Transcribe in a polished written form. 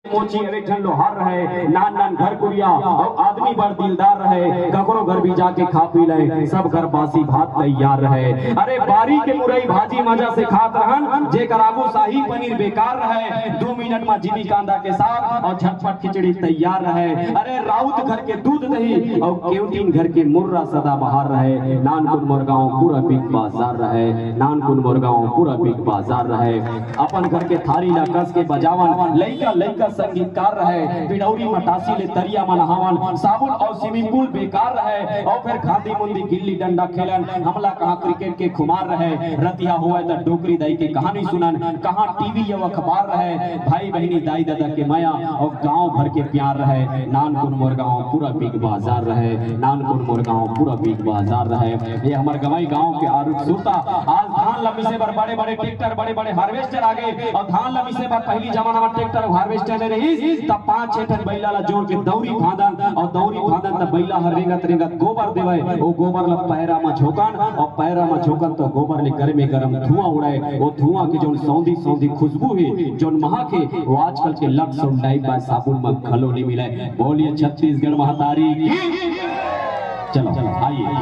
मोची अरेठन लोहार रहे, नान नान घर कुरिया और आदमी बड़ दिलदार रहे, ककरो घर भी जाके खा पी ले, सब घर बासी भात तैयार रहे। अरे बारी के मुरई भाजी मजा से खात रहन, जेकर आगू शाही पनीर बेकार रहे, 2 मिनट में जीवी कांदा के साथ और झटपट खिचड़ी तैयार रहे। अरे राउत घर के दूध दही और केवटीन घर के मुर्रा सदा बहार रहे। नानकुन मोरगांव पूरा बिग बाजार रहे, नानकुन मोरगांव पूरा बिग बाजार रहे। अपन घर के थारी ला कस के बजावन, लइका लइका संगीतकार रहे, पिडौरी मटासी ले तरिया मनहावन, साबुन और स्विमिंग पूल बेकार रहे। और फिर खांदी मुंदी गिल्ली डंडा खेलन, हमला कहाँ क्रिकेट के खुमार रहे। रतिया हुआ तो डोकरी दाई के कहानी सुनन, कहाँ टीवी या अखबार रहे। भाई बहनी दाई दादा के माया और गांव भर के प्यार रहे। नानकुन मोरगांव पूरा बिग बाजार रहे, नानकुन मोरगांव पूरा बिग बाजार रहे। ये हमारे गवाई गांव के आरुख सूता। आज धान लमी से बड़े बड़े ट्रैक्टर, बड़े बड़े हार्वेस्टर आ गए। और धान लमी से पहली जमाना में ट्रैक्टर और हार्वेस्टर ने रही तब 5-6 टन बैला ला जोड़ के दौरी फादन, और दौरी फादन तब बैला हर रेंगत रेंगत गोबर देवे। वो गोबर ला पैरा में झोकन, और पैरा में झोकन तो गोबर ले गरमे गरम धुआं उड़ाए। वो धुआं की जो सौंधी सौंधी खुशबू है जो महके, वो आजकल के लक्स और डाई बा साबुन में खलो नहीं मिले। बोलिए छत्तीसगढ़ महतारी। चलो आइए।